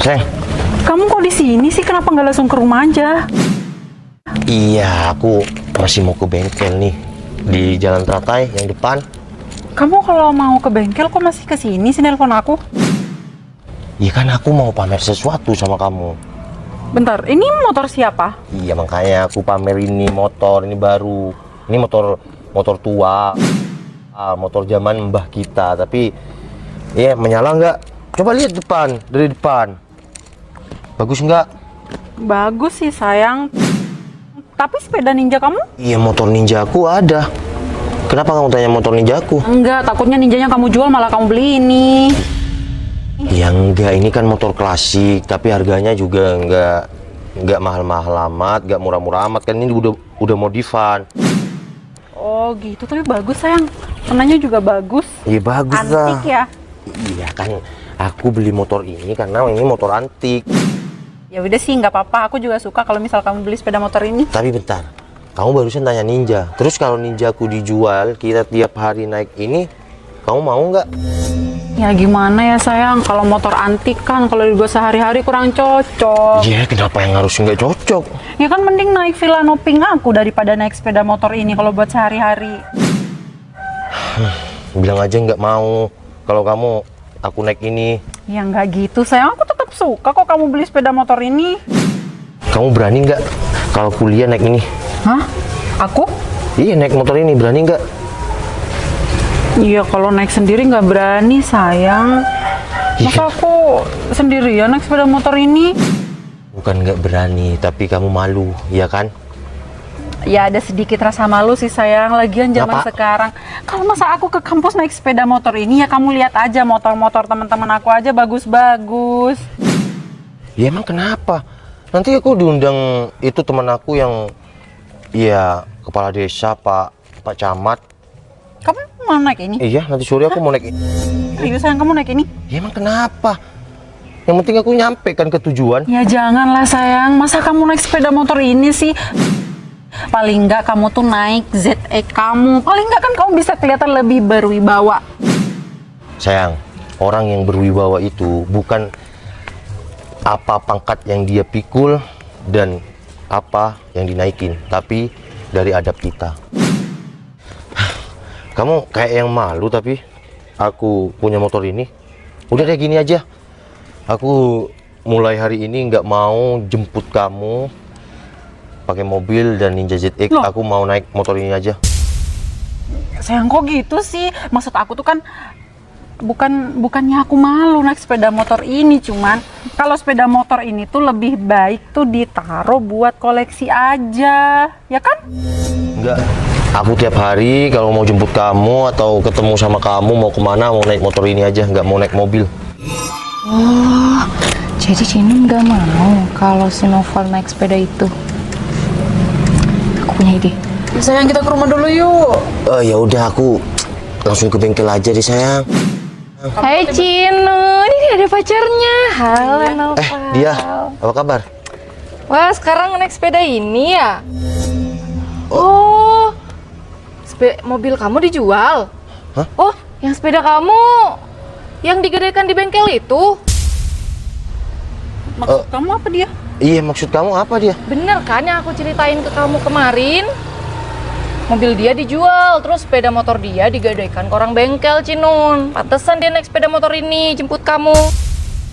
Sayang. Kamu kok di sini sih? Kenapa nggak langsung ke rumah aja? Iya, aku masih mau ke bengkel nih. Di Jalan Teratai yang depan. Kamu kalau mau ke bengkel kok masih ke sini sih nelpon aku? Iya kan aku mau pamer sesuatu sama kamu. Bentar, ini motor siapa? Iya makanya aku pamer ini motor, ini baru. Ini motor tua. Motor zaman mbah kita, tapi ya menyala nggak? Coba lihat depan, dari depan. Bagus nggak? Bagus sih sayang. Tapi sepeda ninja kamu? Iya motor ninja aku ada. Kenapa kamu tanya motor ninja aku? Enggak, takutnya ninjanya kamu jual malah kamu beli ini. Ya enggak, ini kan motor klasik, tapi harganya juga enggak mahal-mahal amat, enggak murah-murah amat, kan ini udah modifan. Oh gitu, tapi bagus sayang. Warnanya juga bagus. Iya bagus lah. Antik ya? Iya kan, aku beli motor ini karena ini motor antik. Ya udah sih, nggak apa-apa. Aku juga suka kalau misal kamu beli sepeda motor ini. Tapi bentar, kamu barusan tanya ninja. Terus kalau ninja aku dijual, kita tiap hari naik ini, kamu mau nggak? Ya gimana ya sayang, kalau motor antik kan kalau dibuat sehari-hari kurang cocok. Iya, kenapa yang harus nggak cocok? Ya kan mending naik Villano Pink aku daripada naik sepeda motor ini kalau buat sehari-hari. Bilang aja nggak mau. Kalau kamu, aku naik ini. Ya nggak gitu sayang, aku tetap suka kok kamu beli sepeda motor ini. Kamu berani nggak kalau kuliah naik ini? Hah? Aku? Iya, naik motor ini berani nggak? Iya, kalau naik sendiri nggak berani sayang. Masa aku sendirian naik sepeda motor ini? Bukan nggak berani, tapi kamu malu, ya kan? Ya ada sedikit rasa malu sih sayang. Lagian zaman Apa? sekarang, kalau masa aku ke kampus naik sepeda motor ini, ya kamu lihat aja motor-motor teman-teman aku aja bagus-bagus. Ya emang kenapa? Nanti aku diundang itu teman aku yang, ya kepala desa, Pak Camat. Kamu mau naik ini? Iya, nanti sore aku mau naik ini. Serius sayang, kamu naik ini? Ya emang kenapa? Yang penting aku nyampe kan ke tujuan. Ya janganlah sayang, masa kamu naik sepeda motor ini sih? Paling enggak kamu tuh naik ZE kamu. Paling enggak kan kamu bisa kelihatan lebih berwibawa. Sayang, orang yang berwibawa itu bukan apa pangkat yang dia pikul dan apa yang dinaikin, tapi dari adab kita. Kamu kayak yang malu tapi aku punya motor ini. Udah kayak gini aja. Aku mulai hari ini nggak mau jemput kamu pakai mobil dan Ninja ZX. Loh? Aku mau naik motor ini aja. Sayang kok gitu sih? Maksud aku tuh kan bukannya aku malu naik sepeda motor ini, cuman kalau sepeda motor ini tuh lebih baik tuh ditaruh buat koleksi aja, ya kan? Enggak. Aku tiap hari kalau mau jemput kamu atau ketemu sama kamu mau kemana mau naik motor ini aja, nggak mau naik mobil. Oh, jadi Cinin nggak mau kalau si Noval naik sepeda itu. Aku punya ide. Sayang, kita ke rumah dulu yuk. Ya udah aku langsung ke bengkel aja deh sayang. Hai Cinu, ini ada pacarnya. Halo Noval. Dia, apa kabar? Wah, sekarang naik sepeda ini ya? Oh, mobil kamu dijual? Hah? Oh, yang sepeda kamu yang digedekan di bengkel itu? Maksud kamu apa dia? Iya, maksud kamu apa dia? Bener kan yang aku ceritain ke kamu kemarin? Mobil dia dijual, terus sepeda motor dia digadaikan ke orang bengkel, Cinun. Pantesan dia naik sepeda motor ini, jemput kamu.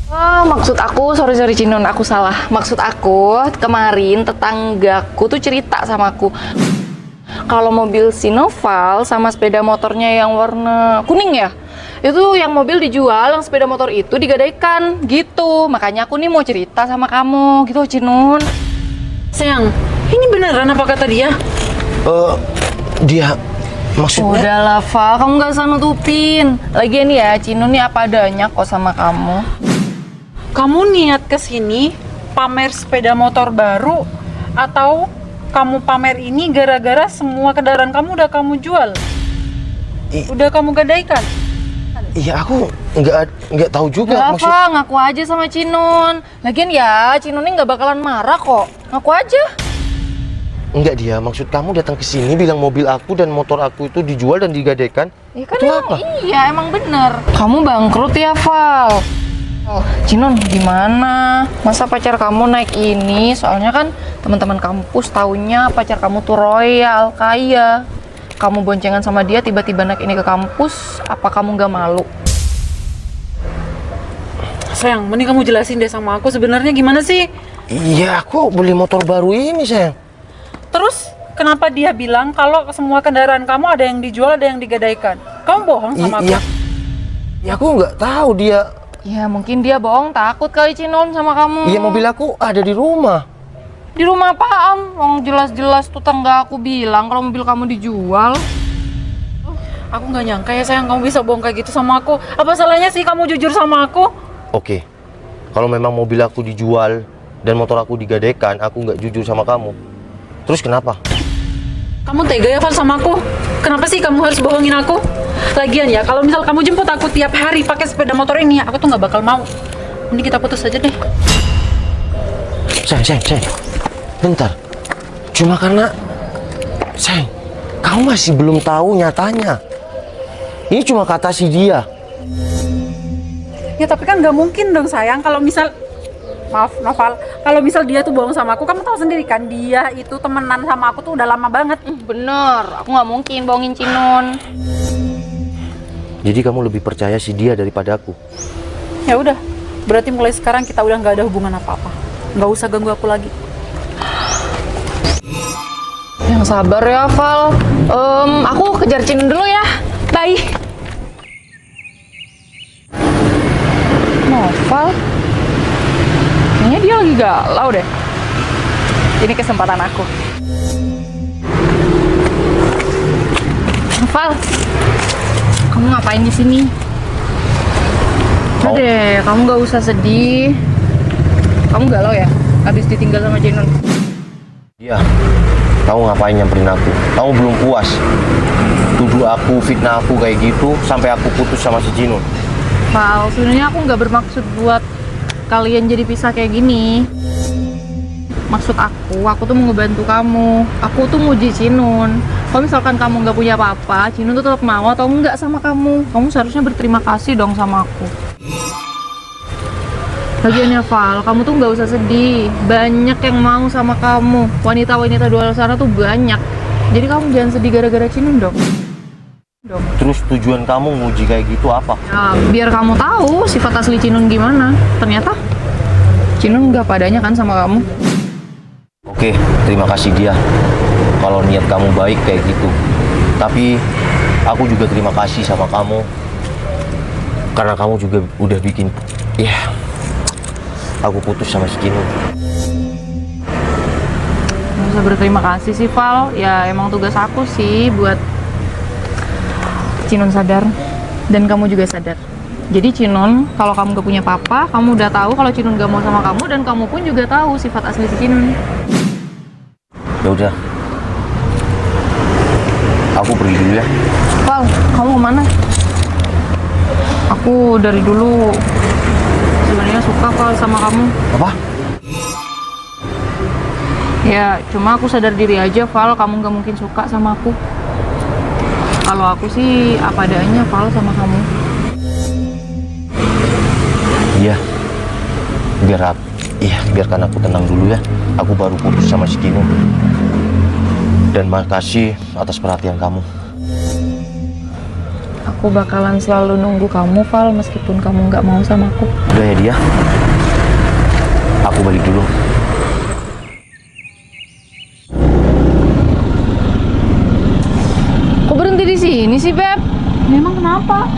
Wah, maksud aku, sorry Cinun, aku salah. Maksud aku, kemarin tetanggaku tuh cerita sama aku. Kalau mobil si Noval sama sepeda motornya yang warna kuning ya, itu yang mobil dijual, yang sepeda motor itu digadaikan, gitu. Makanya aku nih mau cerita sama kamu, gitu Cinun. Sayang, ini beneran apa kata dia? Dia maksudnya? Udahlah, Val, kamu gak usah nutupin. Lagian ya, Cinun nih apa adanya kok sama kamu. Kamu niat kesini pamer sepeda motor baru atau kamu pamer ini gara-gara semua kendaraan kamu udah kamu jual? Udah kamu gadaikan? Iya, aku nggak tahu juga Udah, maksud. Val, ngaku aja sama Cinun. Lagian ya, Cinun nih gak bakalan marah kok. Ngaku aja. Enggak, dia maksud kamu datang ke sini bilang mobil aku dan motor aku itu dijual dan digadaikan. Ya kan Itu emang apa? iya, emang bener. Kamu bangkrut ya, Val. Oh, Cinon, gimana? Masa pacar kamu naik ini? Soalnya kan teman-teman kampus taunya pacar kamu tuh royal, kaya. Kamu boncengan sama dia tiba-tiba naik ini ke kampus, apa kamu nggak malu? Sayang, mending kamu jelasin deh sama aku sebenarnya gimana sih? Iya, aku beli motor baru ini, sayang. Terus kenapa dia bilang kalau semua kendaraan kamu ada yang dijual, ada yang digadaikan? Kamu bohong sama aku? Iya. Ya aku nggak tahu dia. Ya mungkin dia bohong, takut kali Cinon sama kamu. Iya, mobil aku ada di rumah. Di rumah apaan? Wong jelas-jelas tetangga aku bilang kalau mobil kamu dijual. Aku nggak nyangka ya sayang kamu bisa bohong kayak gitu sama aku. Apa salahnya sih kamu jujur sama aku? Oke, kalau memang mobil aku dijual dan motor aku digadaikan, aku nggak jujur sama kamu. Terus kenapa? Kamu tega ya Val sama aku? Kenapa sih kamu harus bohongin aku? Lagian ya, kalau misal kamu jemput aku tiap hari pakai sepeda motor ini, aku tuh nggak bakal mau. Ini kita putus aja deh. Sayang. Bentar. Cuma karena, sayang, kamu masih belum tahu nyatanya. Ini cuma kata si dia. Ya tapi kan nggak mungkin dong sayang kalau misal maaf Noval, kalau misal dia tuh bohong sama aku, kamu tahu sendiri kan dia itu temenan sama aku tuh udah lama banget. Bener, aku nggak mungkin bohongin Cinon. Jadi kamu lebih percaya si dia daripada aku. Ya udah, berarti mulai sekarang kita udah nggak ada hubungan apa-apa. Nggak usah ganggu aku lagi. Yang sabar ya Val. Aku kejar Cinon dulu ya. Bye. Noval, kayaknya dia lagi galau deh. Ini kesempatan aku. Noval, kamu ngapain di sini? Udah deh, kamu gak usah sedih. Kamu galau ya? Habis ditinggal sama Cinon. Iya. Kamu ngapain nyamperin aku? Kamu belum puas tuduh aku, fitnah aku kayak gitu sampai aku putus sama si Jinun. Val, sebenarnya aku nggak bermaksud buat kalian jadi pisah kayak gini. Maksud aku tuh mau ngebantu kamu. Aku tuh nguji Cinun. Kalau misalkan kamu nggak punya apa-apa, Cinun tuh tetap mau atau enggak sama kamu. Kamu seharusnya berterima kasih dong sama aku. Lagian ya Val, kamu tuh nggak usah sedih. Banyak yang mau sama kamu. Wanita-wanita di luar sana tuh banyak. Jadi kamu jangan sedih gara-gara Cinun dong. Terus tujuan kamu nguji kayak gitu apa? Ya, biar kamu tahu sifat asli Cinun gimana. Ternyata Cinun nggak padanya kan sama kamu. Oke, terima kasih dia. Kalau niat kamu baik kayak gitu. Tapi aku juga terima kasih sama kamu. Karena kamu juga udah bikin, ya, aku putus sama si Cinun. Nggak usah berterima kasih sih Val. Ya emang tugas aku sih buat Cinun sadar dan kamu juga sadar. Jadi Cinun, kalau kamu gak punya papa, kamu udah tahu kalau Cinun gak mau sama kamu dan kamu pun juga tahu sifat asli si Cinun. Ya udah, aku pergi dulu ya. Val, kamu kemana? Aku dari dulu sebenarnya suka Val sama kamu. Apa? Ya, cuma aku sadar diri aja Val, kamu gak mungkin suka sama aku. Kalau aku sih apa adanya Val sama kamu. Iya. Biarkan aku tenang dulu ya. Aku baru putus sama si Cinun. Dan makasih atas perhatian kamu. Aku bakalan selalu nunggu kamu Val meskipun kamu nggak mau sama aku. Udah ya dia. Aku balik dulu. Kok berhenti di sini sih Beb? Memang kenapa?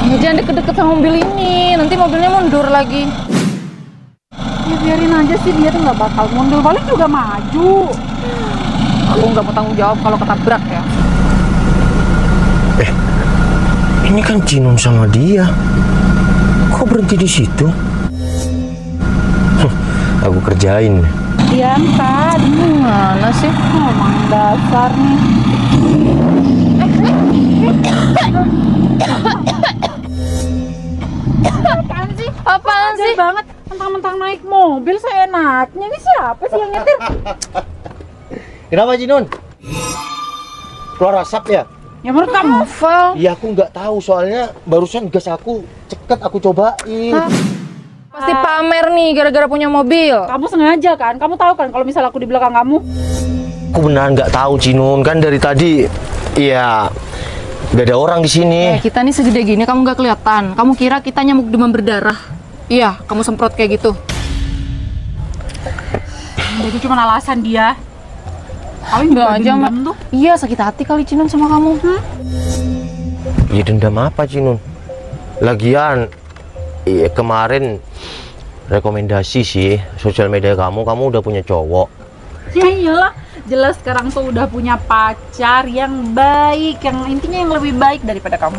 Ya, jangan deket-deket sama mobil ini, nanti mobilnya mundur lagi. Ya biarin aja sih, dia tuh nggak bakal mundur, paling juga maju. Aku nggak mau tanggung jawab kalau ketabrak ya. Ini kan Cinun sama dia. Kok berhenti di situ? Aku kerjain. Diangkat. Gimana sih? Emang dasar nih. Apaan sih? Apaan sih? Banget, mentang-mentang naik mobil seenaknya. Ini siapa sih yang nyetir? Kenapa Cinun? Keluar asap ya? Ya menurut kamu? Val, Iya aku nggak tahu soalnya barusan gas aku cekat aku cobain. Hah? Pasti pamer nih gara-gara punya mobil. Kamu sengaja kan? Kamu tahu kan kalau misal aku di belakang kamu? Aku beneran nggak tahu Cinun, kan dari tadi ya nggak ada orang di sini. Kita nih segede gini kamu nggak kelihatan. Kamu kira kita nyamuk demam berdarah? Iya, kamu semprot kayak gitu. Itu cuma alasan dia. Kali Enggak aja, Mak. tuh. Iya, sakit hati kali Cinun sama kamu. Ya dendam apa Cinun? Lagian kemarin rekomendasi sih sosial media kamu udah punya cowok. Ya iyalah, jelas sekarang tuh udah punya pacar yang baik, yang intinya yang lebih baik daripada kamu.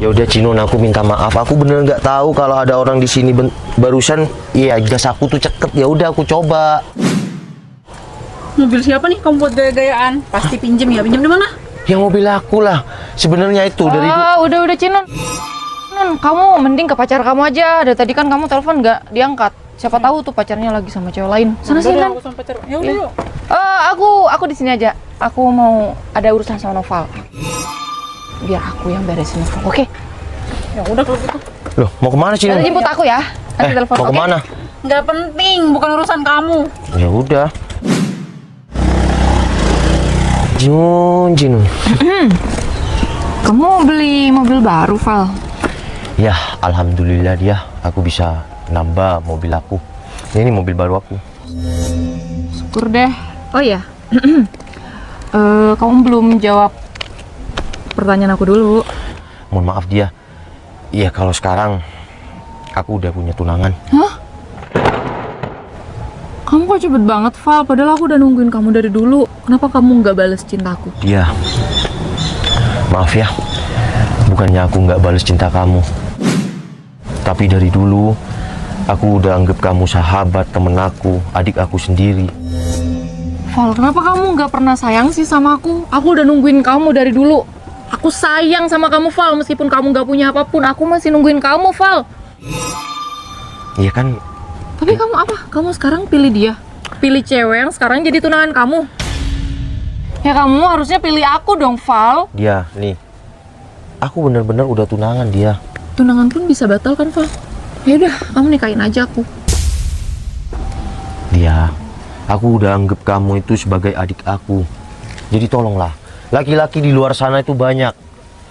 Ya udah Cinun, aku minta maaf. Aku bener nggak tahu kalau ada orang di sini barusan. Iya, gas aku tuh ceket. Ya udah aku coba. Mobil siapa nih kamu buat gaya-gayaan? Pasti pinjem ya? Pinjem di mana? Ya mobil aku lah. Sebenarnya itu dari Udah Cinun. Kamu mending ke pacar kamu aja. Dari tadi kan kamu telepon nggak diangkat. Siapa tahu tuh pacarnya lagi sama cewek lain. Sana sini kan. Ya udah yuk. Aku di sini aja. Aku mau ada urusan sama Noval. Biar aku yang beresin Noval. Oke. Ya udah kalau gitu. Loh, mau kemana Cinun? Nanti jemput aku ya. Nanti telepon. Mau oke? kemana? Nggak penting, bukan urusan kamu. Ya udah. Cinun. Kamu beli mobil baru, Val? Ya, alhamdulillah dia. Aku bisa nambah mobil aku. Ini mobil baru aku. Syukur deh. Oh iya. Kamu belum jawab pertanyaan aku dulu. Mohon maaf dia. Iya, kalau sekarang aku udah punya tunangan. Hah? Kamu kok cepet banget, Val? Padahal aku udah nungguin kamu dari dulu. Kenapa kamu nggak balas cintaku? Dia. Maaf ya. Bukannya aku nggak balas cinta kamu. Tapi dari dulu aku udah anggap kamu sahabat, temen aku, adik aku sendiri. Val, kenapa kamu nggak pernah sayang sih sama aku? Aku udah nungguin kamu dari dulu. Aku sayang sama kamu, Val. Meskipun kamu nggak punya apapun, aku masih nungguin kamu, Val. Iya kan? Tapi kamu apa? Kamu sekarang pilih dia? Pilih cewek yang sekarang jadi tunangan kamu? Ya kamu harusnya pilih aku dong, Val. Dia, nih. Aku bener-bener udah tunangan dia. Tunangan pun bisa batal kan, Val? Ya udah, kamu nikahin aja aku. Dia, aku udah anggap kamu itu sebagai adik aku. Jadi tolonglah. Laki-laki di luar sana itu banyak.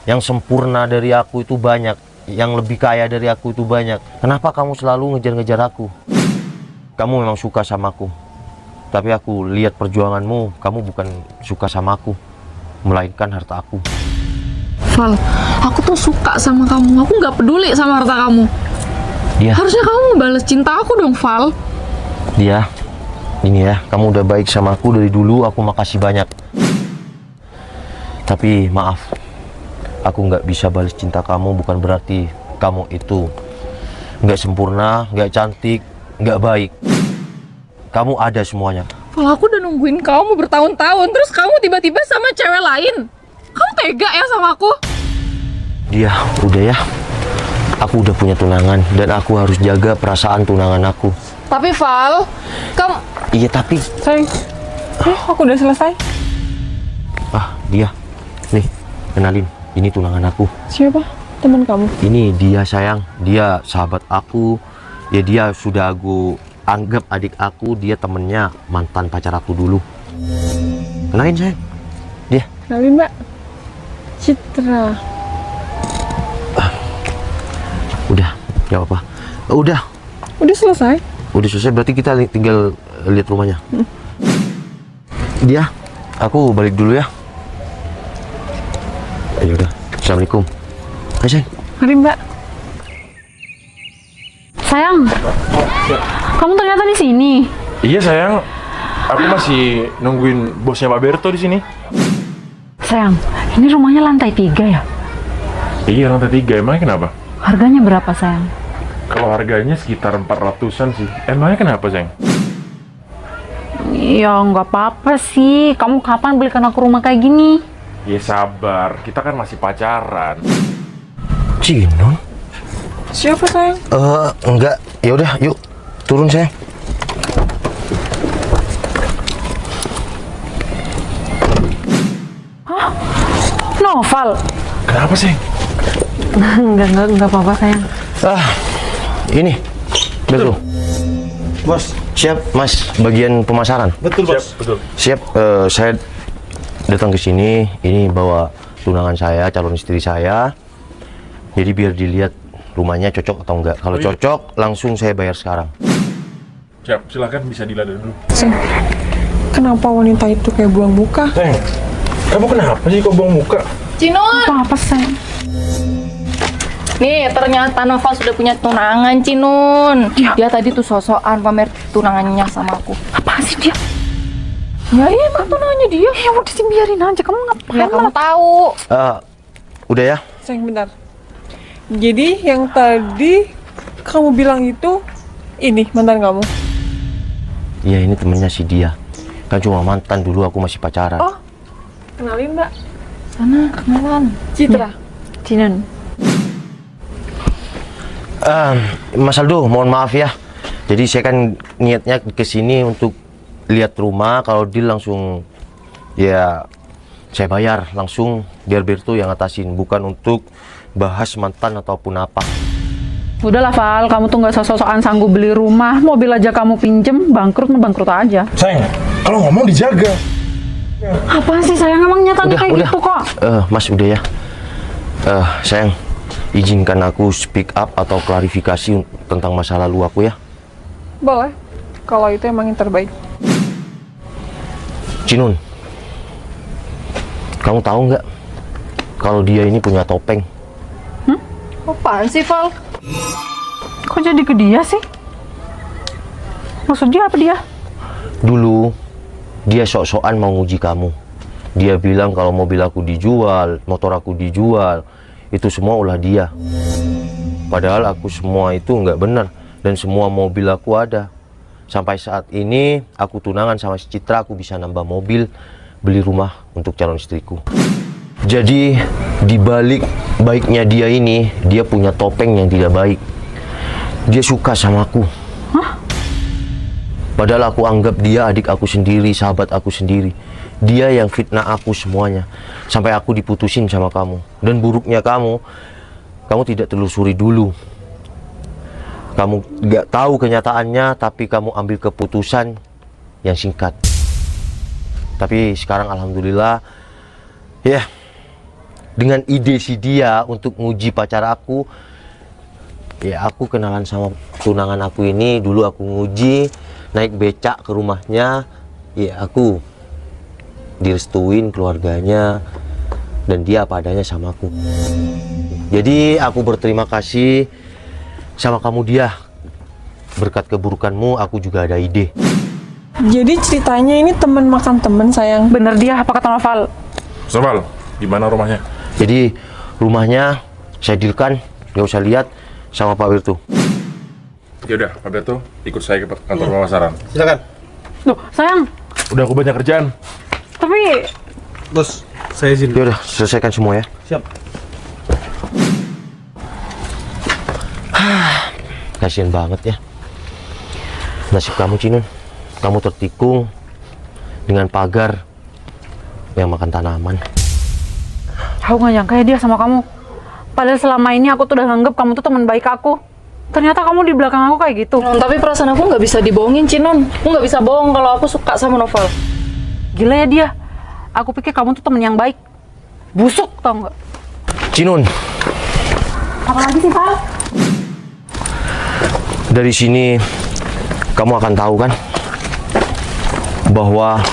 Yang sempurna dari aku itu banyak. Yang lebih kaya dari aku itu banyak. Kenapa kamu selalu ngejar-ngejar aku? Kamu memang suka sama aku. Tapi aku lihat perjuanganmu, kamu bukan suka sama aku, melainkan harta aku. Val, aku tuh suka sama kamu. Aku nggak peduli sama harta kamu. Dia, Harusnya kamu balas cinta aku dong, Val. dia, ini ya, kamu udah baik sama aku dari dulu, aku makasih banyak. Tapi maaf, aku nggak bisa balas cinta kamu, bukan berarti kamu itu nggak sempurna, nggak cantik, nggak baik. Kamu ada semuanya. Val, aku udah nungguin kamu bertahun-tahun, terus kamu tiba-tiba sama cewek lain. Kamu tega ya sama aku? Dia, udah ya. Aku udah punya tunangan dan aku harus jaga perasaan tunangan aku. Tapi Val, kamu... Iya tapi, Sayang, aku udah selesai. dia, nih, kenalin. Ini tunangan aku. Siapa? Teman kamu? Ini dia sayang, dia sahabat aku. Ya dia sudah aku anggap adik aku, dia temennya mantan pacar aku dulu. Kenalin sayang. Dia. Kenalin, Mbak. Citra. Udah, gak apa-apa. Udah Udah selesai. berarti kita tinggal lihat rumahnya. Dia, aku balik dulu ya. Ya udah, assalamualaikum. Hai sayang. Mari, Mbak. Sayang, kamu ternyata di sini. Iya sayang, aku masih nungguin bosnya Pak Berto di sini. Sayang, ini rumahnya lantai 3 ya? Iya lantai 3, emangnya kenapa? Harganya berapa, sayang? Kalau harganya sekitar 400-an sih. Emangnya kenapa sayang? Ya nggak apa-apa sih. Kamu kapan belikan aku rumah kayak gini? Ya sabar, kita kan masih pacaran. Cinun? Siapa, sayang? Enggak. Ya udah, yuk. Turun sayang. Noval. Kenapa sayang? Enggak apa-apa, sayang. Ini Betul. Bos, Siap, Mas. Bagian pemasaran. betul Siap, bos. betul. Siap. Saya datang ke sini. Ini bawa tunangan saya, calon istri saya. Jadi biar dilihat rumahnya cocok atau enggak. Kalau Oh, iya. cocok, langsung saya bayar sekarang. Siap, silakan bisa dilihat dulu. Kenapa wanita itu kayak buang muka? Sayang, kamu kenapa sih kok buang muka? Cinon! Apa sayang? Nih, ternyata Noval sudah punya tunangan, Cinun. Ya. Dia tadi tuh sosokan pamer tunangannya sama aku. Apa sih dia? Ya iya, emang tunangannya dia. Ya udah sih biarin aja, kamu ngapain? Ya kamu tahu. Udah ya? Sayang bentar. Jadi yang tadi kamu bilang itu ini mantan kamu? Iya, ini temennya si dia. Kan cuma mantan, dulu aku masih pacaran. Oh, kenalin mbak. Sana, kenalan. Citra. Cinan. Mas Aldo, mohon maaf ya. Jadi saya kan niatnya ke sini untuk lihat rumah. Kalau deal langsung ya saya bayar langsung, biar Berto yang ngatasin, bukan untuk bahas mantan ataupun apa. Udahlah Val, kamu tuh nggak sok-sokan sanggup beli rumah, mobil aja kamu pinjem, bangkrut aja. Sayang, kalau ngomong dijaga. Apa sih sayang, emang nyatanya kayak gitu kok? Mas udah ya. Sayang, izinkan aku speak up atau klarifikasi tentang masa lalu aku ya. Boleh. Kalau itu emang yang terbaik. Cinun, kamu tahu nggak kalau dia ini punya topeng? Apaan sih, Val? Kok jadi ke dia sih? Maksudnya apa dia? Dulu dia sok-sokan mau nguji kamu. Dia bilang kalau mobil aku dijual, motor aku dijual, itu semua ulah dia. Padahal aku semua itu nggak benar dan semua mobil aku ada. Sampai saat ini aku tunangan sama si Citra, aku bisa nambah mobil, beli rumah untuk calon istriku. Jadi di balik baiknya dia ini, dia punya topeng yang tidak baik. Dia suka sama aku. Padahal aku anggap dia adik aku sendiri, sahabat aku sendiri. Dia yang fitnah aku semuanya. Sampai aku diputusin sama kamu. Dan buruknya kamu tidak telusuri dulu. Kamu gak tahu kenyataannya, tapi kamu ambil keputusan yang singkat. Tapi sekarang alhamdulillah, ya, dengan ide si dia untuk nguji pacar aku, ya aku kenalan sama tunangan aku ini. Dulu aku nguji, naik becak ke rumahnya, ya aku direstuin keluarganya, dan dia apa adanya sama aku. Jadi aku berterima kasih sama kamu dia. Berkat keburukanmu aku juga ada ide. Jadi ceritanya ini teman makan teman sayang. Bener dia, apa kata Noval? Noval, gimana rumahnya? Jadi rumahnya saya dealkan, nggak usah lihat sama Pak Wirtu. Ya udah, Pak Berto, ikut saya ke kantor pemasaran. Silakan. Loh, sayang, Udah aku banyak kerjaan. tapi Bos, saya izin. Ya udah, selesaikan semua ya. Siap. Kasian banget ya nasib kamu, Cinun. Kamu tertikung dengan pagar yang makan tanaman. aku nggak nyangka ya dia sama kamu. Padahal selama ini aku tuh udah nganggep kamu tuh teman baik aku. Ternyata kamu di belakang aku kayak gitu. Tapi perasaan aku nggak bisa dibohongin, Cinon. Aku nggak bisa bohong kalau aku suka sama Noval. Gila ya dia. Aku pikir kamu tuh temen yang baik. Busuk, tau nggak? Cinun, Apalagi sih, Val? dari sini kamu akan tahu kan bahwa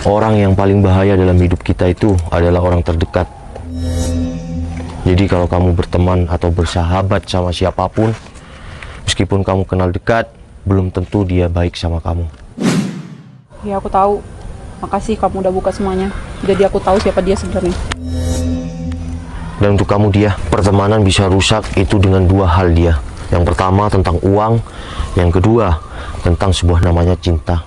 orang yang paling bahaya dalam hidup kita itu adalah orang terdekat. Jadi kalau kamu berteman atau bersahabat sama siapapun, meskipun kamu kenal dekat, belum tentu dia baik sama kamu. Ya aku tahu. Makasih kamu udah buka semuanya. Jadi aku tahu siapa dia sebenarnya. Dan untuk kamu dia, pertemanan bisa rusak itu dengan dua hal dia. Yang pertama tentang uang, yang kedua tentang sebuah namanya cinta.